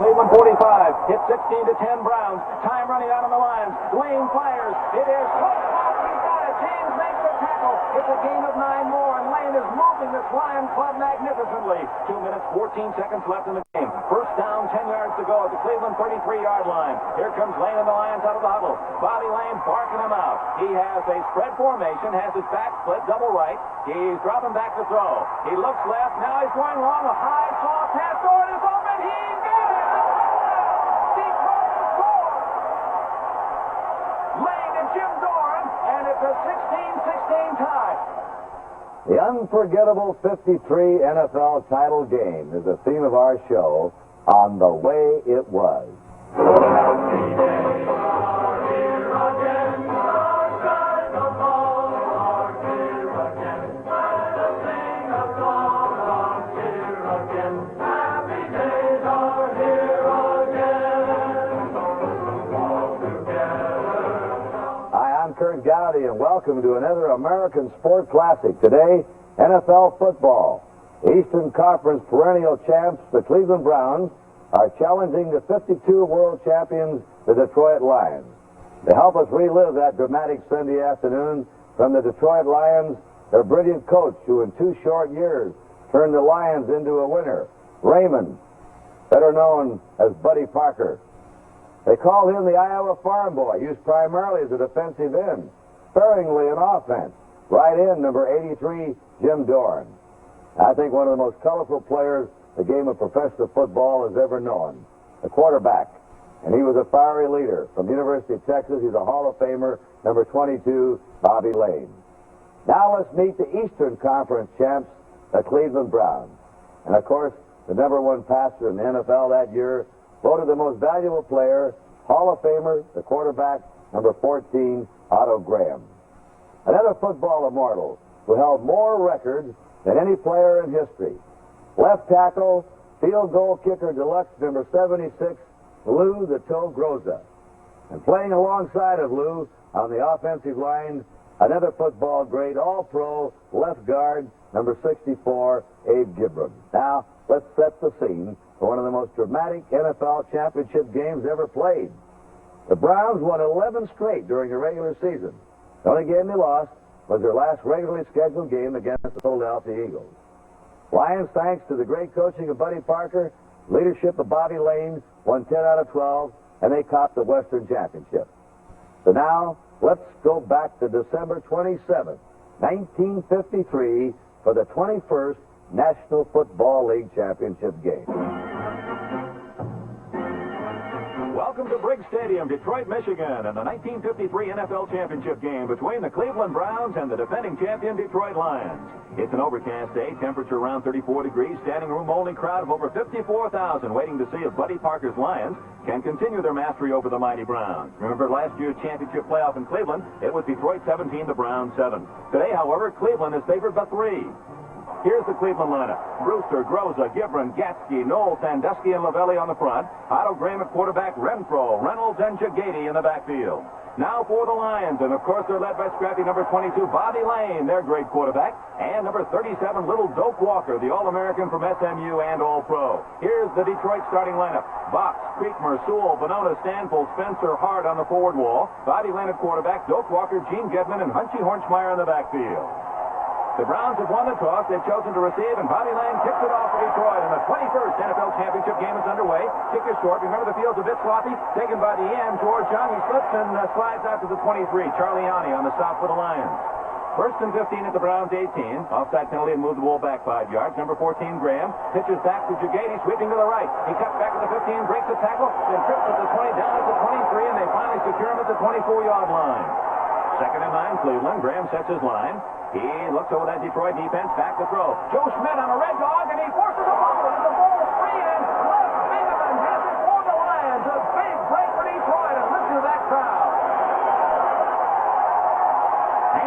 Cleveland 45. Hits 16-10 Browns. Time running out on the lines. Lane fires. It is close. He got it. James makes the tackle. It's a gain of 9 more, and Lane is moving this Lion club magnificently. 2 minutes, 14 seconds left in the game. First down, 10 yards to go at the Cleveland 33-yard line. Here comes Lane and the Lions out of the huddle. Bobby Lane barking him out. He has a spread formation, has his back split, double right. He's dropping back to throw. He looks left. Now he's going long. A high, soft pass. Doran is open. He got it. Detroit has scored. Lane and Jim Doran, and it's a 16-16 tie. The unforgettable 53 NFL title game is the theme of our show on The Way It Was. Kurt Gowdy, and welcome to another American Sport Classic. Today, NFL football. The Eastern Conference perennial champs, the Cleveland Browns, are challenging the 52 world champions, the Detroit Lions. To help us relive that dramatic Sunday afternoon from the Detroit Lions, their brilliant coach, who in 2 short years turned the Lions into a winner, Raymond, better known as Buddy Parker. They called him the Iowa Farm Boy, used primarily as a defensive end, sparingly in offense. Right in, number 83, Jim Doran. I think one of the most colorful players the game of professional football has ever known. The quarterback. And he was a fiery leader. From the University of Texas, he's a Hall of Famer, number 22, Bobby Lane. Now let's meet the Eastern Conference champs, the Cleveland Browns. And of course, the number 1 passer in the NFL that year, voted the most valuable player, Hall of Famer, the quarterback, number 14, Otto Graham. Another football immortal who held more records than any player in history. Left tackle, field goal kicker deluxe, number 76, Lou the Toe Groza. And playing alongside of Lou on the offensive line, another football great, all-pro, left guard, number 64, Abe Gibron. Now, let's set the scene for one of the most dramatic NFL championship games ever played. The Browns won 11 straight during the regular season. The only game they lost was their last regularly scheduled game against the Philadelphia Eagles. Lions, thanks to the great coaching of Buddy Parker, leadership of Bobby Lane, won 10 out of 12, and they copped the Western Championship. So now, let's go back to December 27, 1953, for the 21st National Football League Championship game. Welcome to Briggs Stadium, Detroit, Michigan, and the 1953 NFL Championship game between the Cleveland Browns and the defending champion Detroit Lions. It's an overcast day, temperature around 34 degrees, standing room only, crowd of over 54,000 waiting to see if Buddy Parker's Lions can continue their mastery over the mighty Browns. Remember last year's championship playoff in Cleveland? It was Detroit 17, the Browns 7. Today, however, Cleveland is favored by 3. Here's the Cleveland lineup. Brewster, Groza, Gibron, Gatsky, Knoll, Sandusky, and Lavelli on the front. Otto Graham at quarterback, Renfro, Reynolds, and Jagady in the backfield. Now for the Lions, and of course they're led by scrappy number 22, Bobby Lane, their great quarterback, and number 37, Little Doak Walker, the All-American from SMU and All-Pro. Here's the Detroit starting lineup. Box, Creekmer, Sewell, Bonona, Stanfield, Spencer, Hart on the forward wall. Bobby Lane at quarterback, Doak Walker, Gene Gedman, and Hunchy Hornschmeyer in the backfield. The Browns have won the toss. They've chosen to receive, and Bobby Lane kicks it off for Detroit. And the 21st NFL Championship game is underway. Kick is short. Remember, the field's a bit sloppy. Taken by the end. George Young, he slips and slides out to the 23. Charlie Yanni on the stop for the Lions. First and 15 at the Browns 18. Offside penalty and move the ball back 5 yards. Number 14, Graham, pitches back to Jagady, sweeping to the right. He cuts back at the 15, breaks the tackle, then trips at the 20, down at the 23, and they finally secure him at the 24-yard line. Second and 9, Cleveland. Graham sets his line. He looks over that Detroit defense, back to throw. Joe Schmidt on a red dog, and he forces a fumble, and the ball is free, and Russ Bingaman has it for the Lions. A big break for Detroit, and listen to that crowd.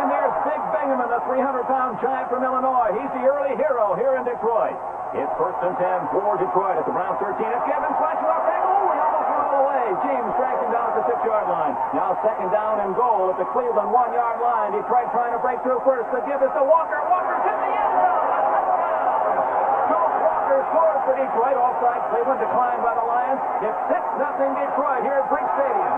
And there's Big Bingaman, the 300-pound giant from Illinois. He's the early hero here in Detroit. It's first and 10 for Detroit at the Browns 13. It's Gibbons flashing off tackle. Oh, he almost went all the way. James dragged him down at the 6-yard line. Now second down and goal at the Cleveland 1-yard line. Detroit trying to break through first. The give is to Walker. Walker's in the end zone. Joe Walker scores for Detroit. Offside Cleveland declined by the Lions. It's 6-0 Detroit here at Briggs Stadium.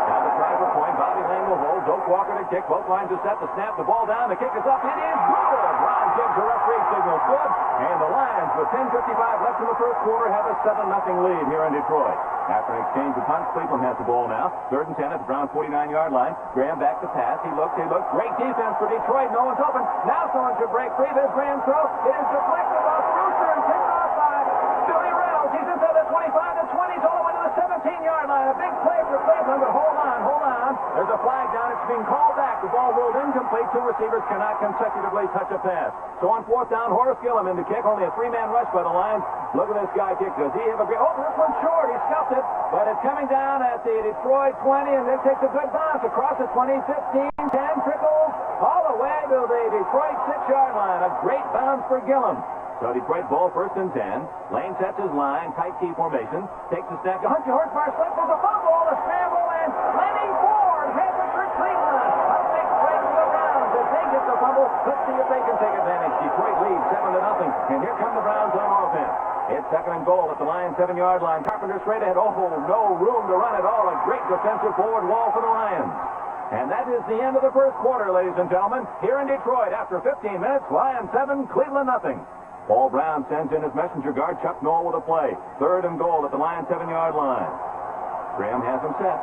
Now the try for point. Bobby Lane will hold. Doak Walker to kick. Both lines are set to snap the ball down. The kick is up. It is good. Ron gives the referee signal good. And the Lions, with 10:55 left in the first quarter, have a 7-0 lead here in Detroit. After an exchange of punts, Cleveland has the ball now. 3rd and 10 at the Browns' 49-yard line. Graham back to pass. He looks. Great defense for Detroit. No one's open. Now someone should break free. There's Graham's throw. It is deflected off Brewster and picked off by Billy Reynolds. He's inside the 25, the 20s, all the way to the 17-yard line. A big play for Cleveland, but hold on. There's a flag down. It's being called back. The ball ruled incomplete. Two receivers cannot consecutively touch a pass. So on 4th down, Horace Gillum in to kick. Only a 3-man rush by the Lions. Look at this guy kick. Does he have a great... Oh, this one's short. He scuffed it. But it's coming down at the Detroit 20, and it takes a good bounce across the 20, 15, 10, trickles all the way to the Detroit 6-yard line. A great bounce for Gillum. So Detroit ball 1st and 10. Lane sets his line, tight T formation. Takes a snap. Hunky Horsepower slips. There's a fumble, a scramble, and Lenny Ford has it for Cleveland. A big play for the Browns as they get the fumble. Let's see if they can take advantage. Detroit leads 7-0. And here come the Browns on offense. It's 2nd and goal at the Lions' 7-yard line. Carpenter straight ahead. Oh, no room to run at all. A great defensive forward wall for the Lions. And that is the end of the first quarter, ladies and gentlemen. Here in Detroit, after 15 minutes, Lions 7, Cleveland nothing. Paul Brown sends in his messenger guard, Chuck Noll, with a play. 3rd and goal at the Lions' 7-yard line. Graham has him set.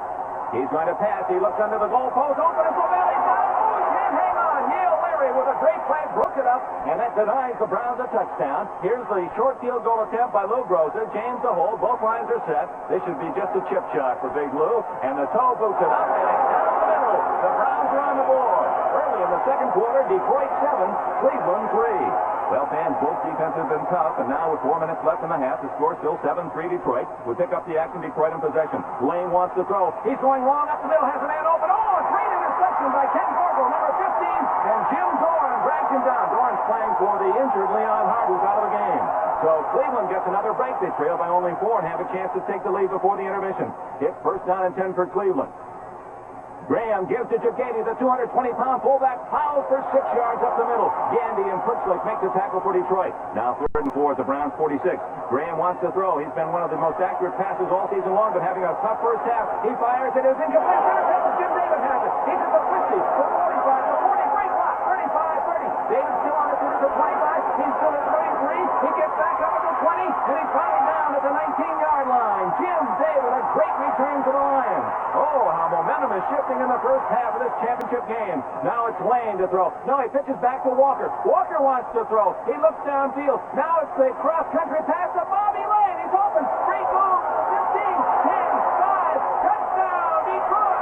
He's going to pass. He looks under the goalpost. Open is the belly down. Oh, he can't hang on. Yale Larry with a great play broke it up, and that denies the Browns a touchdown. Here's the short field goal attempt by Lou Groza. James to hold. Both lines are set. This should be just a chip shot for Big Lou. And the toe boots it up, and it's down the middle. The Browns are on the board. Early in the second quarter, Detroit 7, Cleveland 3. Well, fans, both defenses have been tough, and now with 4 minutes left in the half, the score still 7-3 Detroit. We pick up the action, Detroit in possession. Lane wants to throw. He's going long up the middle, has a man open. Oh, a great interception by Ken Corporal, number 15, and Jim Doran drags him down. Doran's playing for the injured Leon Hart, who's out of the game. So Cleveland gets another break. They trail by only 4 and have a chance to take the lead before the intermission. It's 1st down and 10 for Cleveland. Graham gives to Jagady, the 220-pound fullback, fouls for 6 yards up the middle. Gandy and Pritchlick make the tackle for Detroit. Now 3rd and 4 at the Browns' 46. Graham wants to throw. He's been one of the most accurate passes all season long, but having a tough first half. He fires. It is incomplete. Intercepted. Jim David has it. He's at the 50, the 45, the 40. Great block. 35, 30. David still on it to the 25. He's still at 33. He gets back up at the 20, and he's finally down at the 19-yard line. Jim David, a great return for the Lions. Oh, how momentum is shifting in the first half of this championship game. Now it's Lane to throw. No, he pitches back to Walker. Walker wants to throw. He looks downfield. Now it's the cross-country pass to Bobby Lane. He's open. Straight goal. 15, 10, 5. Touchdown, Detroit.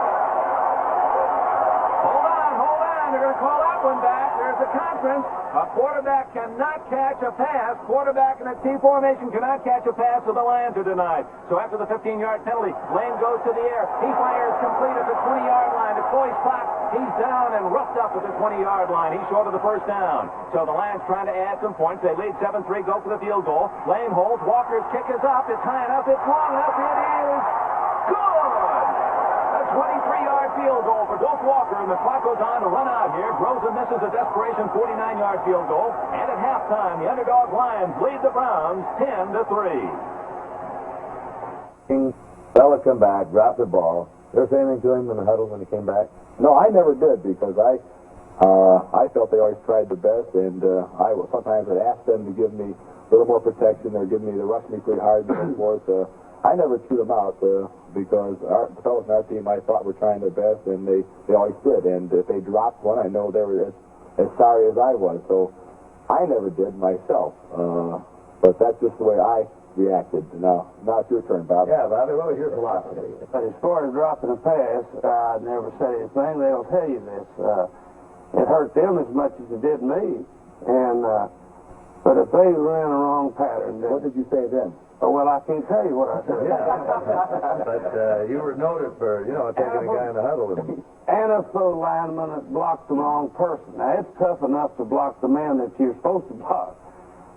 Hold on. They're going to call that one back. There's a conference. A quarterback cannot catch a pass. Quarterback in a T formation cannot catch a pass, so the Lions are denied. So after the 15-yard penalty, Lane goes to the air. He fires complete at the 20-yard line. To Coy Spock. He's down and roughed up at the 20-yard line. He's short of the 1st down. So the Lions trying to add some points. They lead 7-3, go for the field goal. Lane holds. Walker's kick is up. It's high enough. It's long enough. It is good. A 23-yard field goal for Doak Walker, and the clock goes on to run out here. Groza misses a desperation 49-yard field goal. And at halftime, the underdog Lions lead the Browns 10-3. Bella come back, dropped the ball. Did you say anything to him in the huddle when he came back? No, I never did, because I felt they always tried their best, and I sometimes would ask them to give me a little more protection or give me the rush me pretty hard and so forth. I never chewed them out because the fellows on our team I thought were trying their best, and they always did. And if they dropped one, I know they were as sorry as I was. So I never did myself. But that's just the way I reacted. Now it's your turn, Bob. Yeah, Bobby, what was your philosophy? But as far as dropping a pass, I never said anything. They'll tell you this. It hurt them as much as it did me. And but if they ran a wrong pattern, then, What did you say then? oh, well, I can't tell you what I said. But you were noted for, taking a guy in the huddle. And if the lineman that blocked the wrong person. Now, it's tough enough to block the man that you're supposed to block.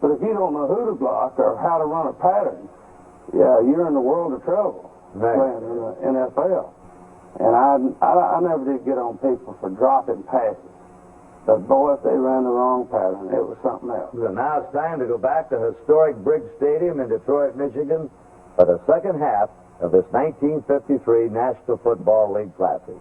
But if you don't know who to block or how to run a pattern, yeah, you're in the world of trouble playing in the NFL. And I never did get on people for dropping passes. But boys, they ran the wrong pattern. It was something else. And now it's time to go back to historic Briggs Stadium in Detroit, Michigan for the second half of this 1953 National Football League Classic.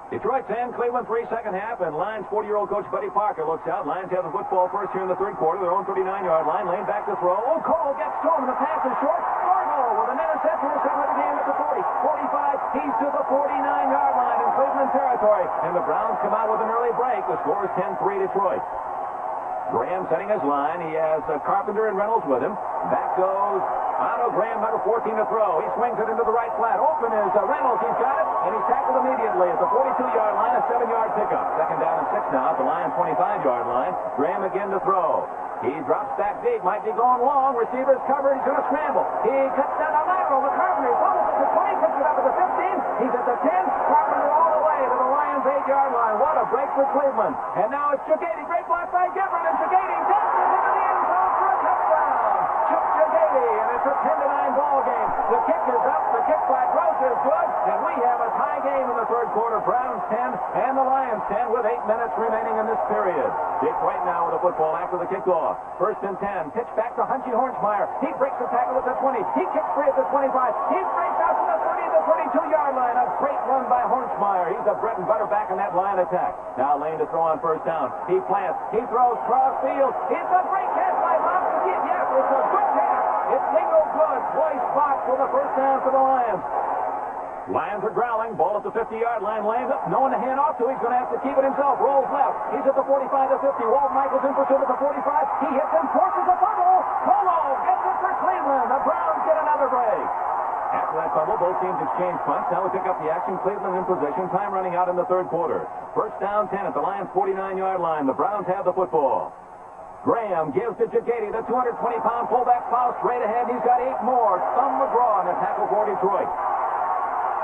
Detroit 10, Cleveland 3, second half, and Lions 40-year-old coach Buddy Parker looks out. Lions have the football first here in the third quarter. Their own 39-yard line. Lane back to throw. Oh, Cole gets to him, and the pass is short. Fargo with an interception to settle the game at the 40. 45, he's to the 49-yard line in Cleveland territory. And the Browns come out with an early break. The score is 10-3 Detroit. Graham setting his line. He has Carpenter and Reynolds with him. Back goes Otto Graham, number 14 to throw. He swings it into the right flat. Open is Reynolds. He's got it, and he's tackled immediately at the 42-yard line. A 7-yard pickup. Second down and 6 now at the Lions' 25-yard line. Graham again to throw. He drops back deep. Might be going long. Receiver's covered. He's going to scramble. He cuts down a lateral. The Carpenter fumbles at the 20. Picks it up at the 15. He's at the 10. Carpenter all the way to the Lions' 8-yard line. What a break for Cleveland. And now it's Jagady. Great block by Gibran. And Jagady dances into the end zone for a touchdown. Chuck Jagady. And it's a 10-9 ball game. The kick is up. The kick by Gross is good. And we have a tie game in the third quarter. Browns 10 and the Lions 10 with 8 minutes remaining in this period. Detroit now with the football after the kickoff. First and 10. Pitch back to Hunchy Hornsmeyer. He breaks the tackle at the 20. He kicks free at the 25. He breaks out to the 30 to 32-yard line. A great run by Hornsmeyer. He's a bread and butter back in that line attack. Now Lane to throw on first down. He plants. He throws cross field. It's a great catch by Bob McGee. Yes, it's a good catch. It's single good. Boyce Fox with the first down for the Lions. Lions are growling. Ball at the 50-yard line. Lanes up. No one to hand off to. He's going to have to keep it himself. Rolls left. He's at the 45 to 50. Walt Michaels in pursuit at the 45. He hits and forces a fumble. Colo gets it for Cleveland. The Browns get another break. After that fumble, both teams exchange punts. Now we pick up the action. Cleveland in possession. Time running out in the third quarter. First down 10 at the Lions' 49-yard line. The Browns have the football. Graham gives to Jagady. The 220-pound fullback plows straight ahead. He's got 8 more. Thumb McGraw in the tackle for Detroit.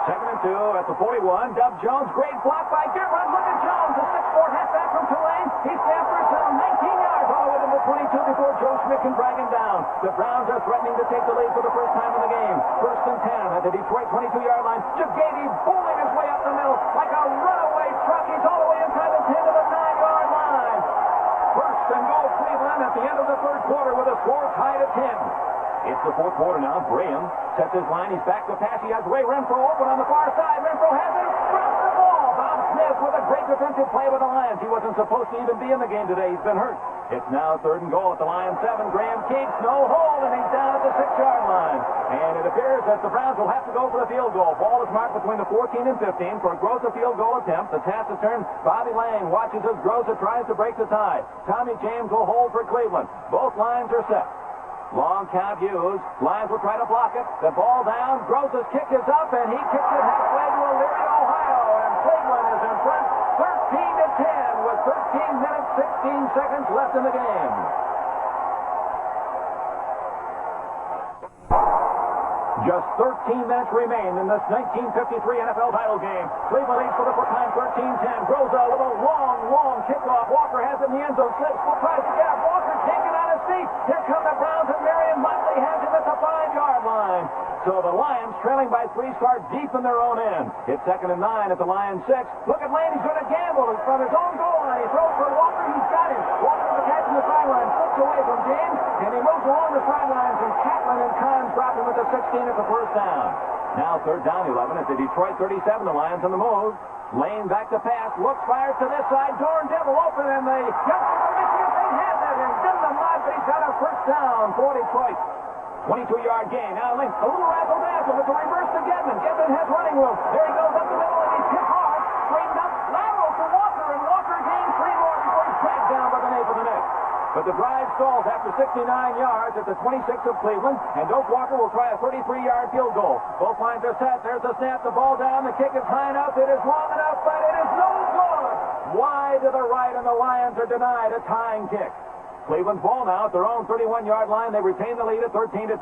Second and 2 at the 41. Dub Jones, great block by Gibran. Look at Jones, the 6'4" halfback from Tulane. He scampers some 19 yards all the way to the 22 before Joe Schmidt can drag him down. The Browns are threatening to take the lead for the first time in the game. First and 10 at the Detroit 22-yard line. Jagady bowling his way up the middle like a runaway truck. He's all the way inside the 10 to the 9-yard line. First and goal Cleveland at the end of the third quarter with a score tied at 10. It's the fourth quarter now. Graham sets his line. He's back to pass. He has Ray Renfro open on the far side. Renfro has it. Drops the ball. Bob Smith with a great defensive play with the Lions. He wasn't supposed to even be in the game today. He's been hurt. It's now third and goal at the Lions 7. Graham keeps no hold, and he's down at the 6-yard line. And it appears that the Browns will have to go for the field goal. Ball is marked between the 14 and 15 for a Gross field goal attempt. The task is turned. Bobby Lang watches as Gross tries to break the tie. Tommy James will hold for Cleveland. Both lines are set. Long count used. Lions will try to block it. The ball down. Gross's kick is up, and he kicks it halfway to Elyria, Ohio. And Cleveland is in front 13-10 with 13 minutes, 16 seconds left in the game. Just 13 minutes remain in this 1953 NFL title game. Cleveland leads for the first time 13-10. Groza with a long kickoff. Walker has it in the end zone. Slips. Tries to get Walker taken on his feet. Here come the Browns, and Marion Motley has him at the 5-yard line. So the Lions, trailing by 3, start deep in their own end. It's second and 9 at the Lions 6. Look at Lane. He's going to gamble from his own goal line. He throws for Walker. He's got him. Walker with the catch in the sideline. Slips away from James, and he moves along the sidelines, and Catlin and Kahn drop him at the 16 at the first down. Now third down 11 at the Detroit 37. The Lions on the move. Lane back to pass. Looks, fires to this side. Dorn Devil open, and the youngster from Michigan State has it, and didn't the mud, but he's got a first down for Detroit. 22-yard gain. Now Lane, a little razzle-dazzle with the reverse to Gedman. Gedman has running room. There he goes up the middle, and he's hit hard. Straightened up. Lateral to Walker, and Walker gains 3 more before he's dragged down by the nape of the neck. But the drive stalls after 69 yards at the 26 of Cleveland, and Doak Walker will try a 33-yard field goal. Both lines are set. There's the snap. The ball down. The kick is high enough. It is long enough, but it is no good. Wide to the right, and the Lions are denied a tying kick. Cleveland's ball now at their own 31-yard line. They retain the lead at 13-10.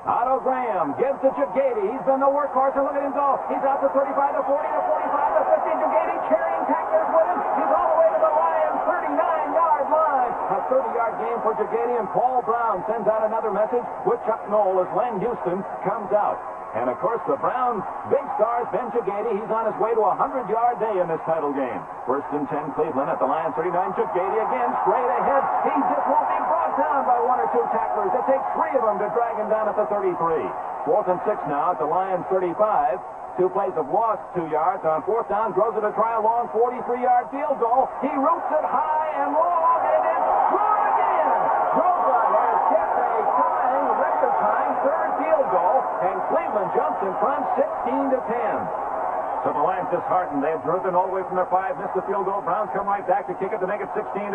Otto Graham gives to Jagady. He's been the workhorse, and look at him go. He's out to 35 to 40 to 45 to 50. Jagady carrying tacklers with him. He's all the way to the Lions' 39-yard line. A 30-yard gain for Jagady, and Paul Brown sends out another message with Chuck Noll as Len Houston comes out. And, of course, the Browns' big stars, Ben Jagady, he's on his way to a 100-yard day in this title game. First and 10, Cleveland at the Lions 39. Jagady again, straight ahead. He just won't be brought down by one or two tacklers. It takes three of them to drag him down at the 33. 4th and 6 now at the Lions 35. 2 plays have lost 2 yards. On 4th down, Groza to try a long 43-yard field goal. He roots it high and long, and it's good again. Groza has kept a tying, record-tying third field goal, and Cleveland jumps in front 16-10. So the Lions disheartened. They have driven all the way from their 5, missed the field goal. Browns come right back to kick it to make it 16-10.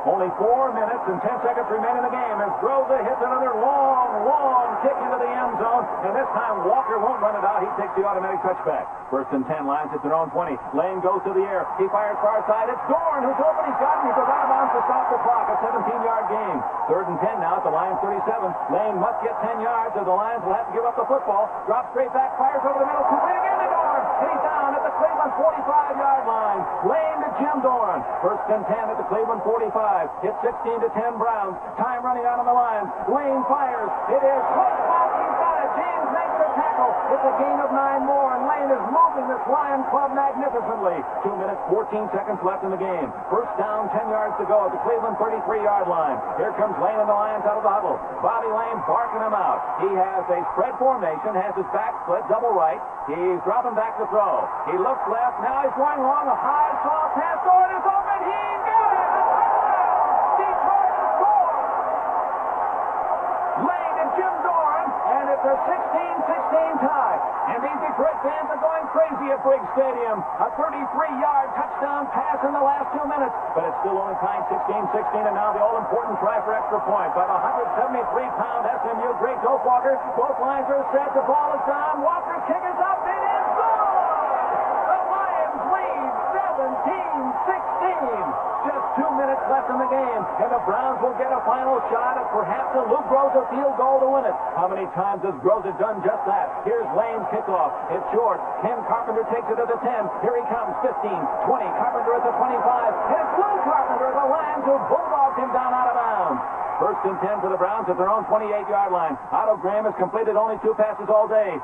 Only 4 minutes and 10 seconds remain in the game as Groza hits another long kick into the end zone. And this time Walker won't run it out. He takes the automatic touchback. First and 10, Lions at their own 20. Lane goes to the air. He fires far side. It's Dorn who's open. He's got him. He goes out of bounds to stop the clock. A 17-yard gain. 3rd and 10 now at the Lions 37. Lane must get 10 yards or the Lions will have to give up the football. Drops straight back. Fires over the middle. Complete again to Dorn. And he's down at the Cleveland 45-yard line. Lane to Jim Dorn. First and 10 at the Cleveland 45. It's 16-10 Browns. Time running out on the line. Lane fires. It is close back. He's got it. James makes the tackle. It's a gain of 9 more, and Lane is moving this Lion club magnificently. 2 minutes, 14 seconds left in the game. First down, 10 yards to go at the Cleveland 33-yard line. Here comes Lane and the Lions out of the huddle. Bobby Lane barking him out. He has a spread formation, has his back split, double right. He's dropping back to throw. He looks left. Now he's going long. A high soft pass. Dorn is open. He got it. Detroit has scored. Lane and Jim Dorn, and it's a 16-16 tie. And these Detroit fans are going crazy at Briggs Stadium. A 33-yard touchdown pass in the last 2 minutes. But it's still only tied 16-16, and now the all-important try for extra points by the 173-pound SMU great Doak Walker. Both lines are set. The ball is down. Walker's kick is up. It is good! The Lions lead 17-16. Just 2 minutes left in the game, and the Browns will get a final shot at perhaps a Lou Groza field goal to win it. How many times has Groza done just that? Here's Lane's kickoff. It's short. Ken Carpenter takes it to the 10. Here he comes. 15, 20. Carpenter at the 25. And it's Lou Carpenter, the Lions, who bulldogged him down out of bounds. First and 10 for the Browns at their own 28-yard line. Otto Graham has completed only 2 passes all day.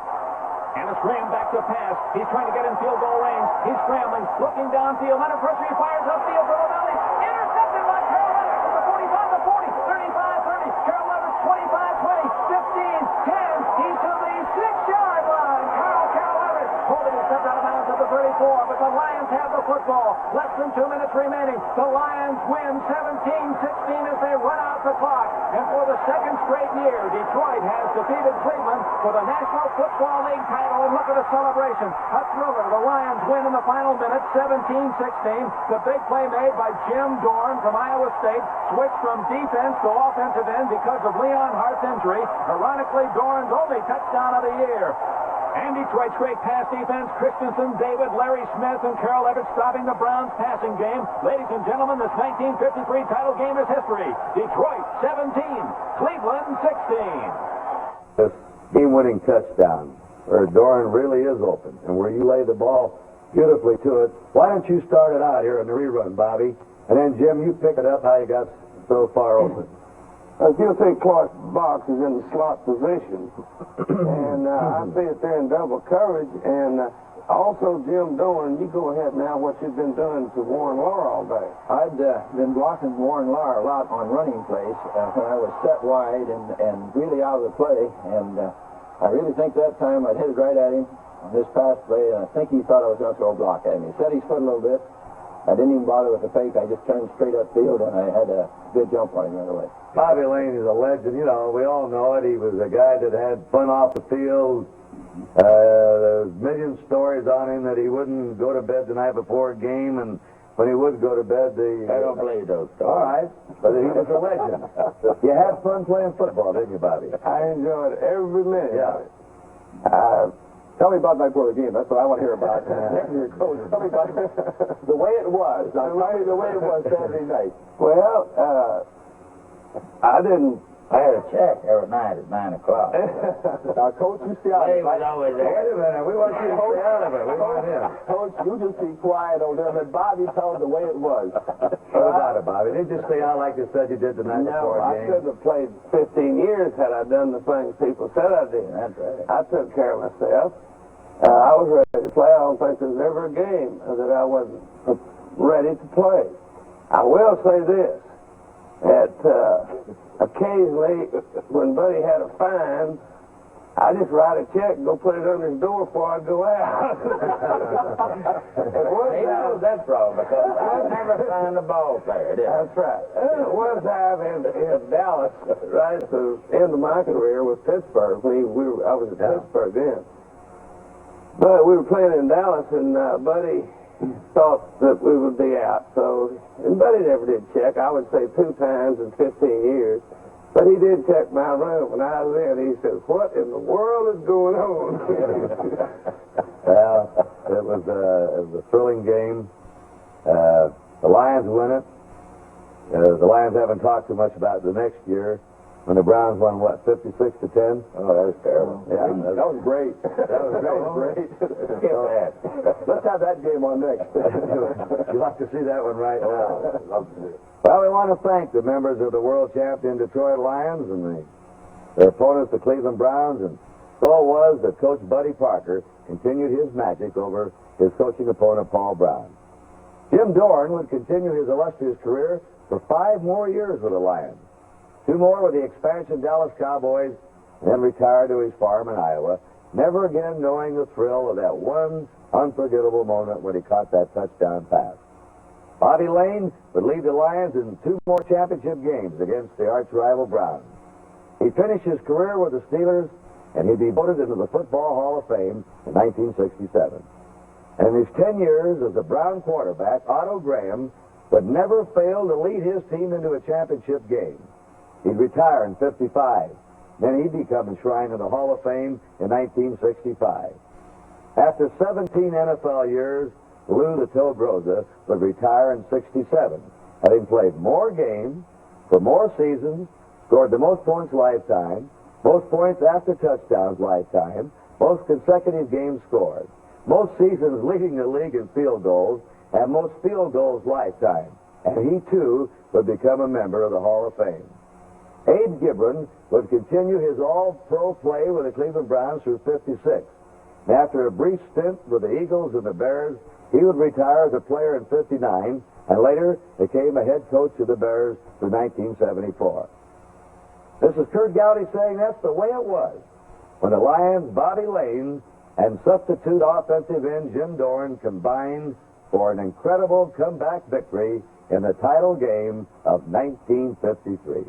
And a scram back to pass. He's trying to get in field goal range. He's scrambling, looking downfield. Under pressure, he fires upfield for the valley. Intercepted by Carol Levitt from the 45 to 40, 35, 30. Carol Levitt, 25, 20, 15, 10. He's to the 6-yard line. Carol Levitt holding it stepped out of bounds at the 34, but the Lions have the football. Less than 2 minutes remaining. The Lions win 17-16 as they run out the clock. And for the second straight year, Detroit has defeated Cleveland for the National Football League title. And look at the celebration. A thriller. The Lions win in the final minute, 17-16. The big play made by Jim Dorn from Iowa State. Switched from defense to offensive end because of Leon Hart's injury. Ironically, Dorn's only touchdown of the year. And Detroit's great pass defense, Christensen, David, Larry Smith, and Carol Levitt stopping the Browns' passing game. Ladies and gentlemen, this 1953 title game is history. Detroit 17, Cleveland 16. This game-winning touchdown, where Dorn really is open, and where you lay the ball beautifully to it. Why don't you start it out here in the rerun, Bobby? And then, Jim, you pick it up how you got so far open. If you see Clark Box is in the slot position, and I see it there in double coverage, and also Jim Dorn, you go ahead now, what you've been doing to Warren Lahr all day. I'd been blocking Warren Lahr a lot on running plays when I was set wide and really out of the play, and I really think that time I'd hit it right at him on this pass play, and I think he thought I was going to throw a block at him. He set his foot a little bit. I didn't even bother with the fake. I just turned straight upfield, and I had a good jump on him right away. Bobby Lane is a legend. You know, we all know it. He was a guy that had fun off the field. There's a million stories on him that he wouldn't go to bed the night before a game, and when he would go to bed, I don't believe those stories. All right, but he was a legend. You had fun playing football, didn't you, Bobby? I enjoyed every minute of it. Tell me about the night before the game. That's what I want to hear about. Tell me about the way it was. Now, tell me the way it was Saturday night. Well, I didn't I had a check every night at 9 o'clock. Now, Coach, you stay out of He it. was always Wait there. a minute. We want you to stay out of it. We want him. Coach, you just be quiet over there. Let Bobby tell it the way it was. What about it, Bobby? Didn't you stay out like you said you did the night No, before the I game? couldn't have played 15 years had I done the things people said I did. That's right. I took care of myself. I was ready to play. I don't think there's ever a game that I wasn't ready to play. I will say this, that occasionally when Buddy had a fine, I just write a check and go put it under his door before I go out. He knows that's wrong because I never signed a ball player, did I? That's right. One time in Dallas, right at the end of my career with Pittsburgh, I was at Pittsburgh then. But we were playing in Dallas, and Buddy thought that we would be out. And Buddy never did check. I would say 2 times in 15 years. But he did check my room when I was in. He said, "What in the world is going on?" Well, it was a thrilling game. The Lions win it. The Lions haven't talked too much about the next year when the Browns won, what, 56-10? Oh, that was terrible. Yeah, That was great. that was great. Skip that. Let's have that game on next. You'd like to see that one right now. Love to see it. Well, we want to thank the members of the world champion Detroit Lions and their opponents, the Cleveland Browns, and so it was that Coach Buddy Parker continued his magic over his coaching opponent, Paul Brown. Jim Doran would continue his illustrious career for 5 more years with the Lions, 2 more with the expansion Dallas Cowboys, and then retired to his farm in Iowa, never again knowing the thrill of that one unforgettable moment when he caught that touchdown pass. Bobby Lane would lead the Lions in 2 more championship games against the arch-rival Browns. He finished his career with the Steelers, and he'd be voted into the Football Hall of Fame in 1967. And in his 10 years as a Brown quarterback, Otto Graham would never fail to lead his team into a championship game. He'd retire in 55. Then he'd become enshrined in the Hall of Fame in 1965. After 17 NFL years, Lou the Toad Rosa would retire in 67, having played more games for more seasons, scored the most points lifetime, most points after touchdowns lifetime, most consecutive games scored, most seasons leading the league in field goals, and most field goals lifetime. And he, too, would become a member of the Hall of Fame. Abe Gibron would continue his all-pro play with the Cleveland Browns through 56. And after a brief stint with the Eagles and the Bears, he would retire as a player in 59 and later became a head coach of the Bears through 1974. This is Kurt Gowdy saying that's the way it was when the Lions' Bobby Lane and substitute offensive end Jim Doran combined for an incredible comeback victory in the title game of 1953.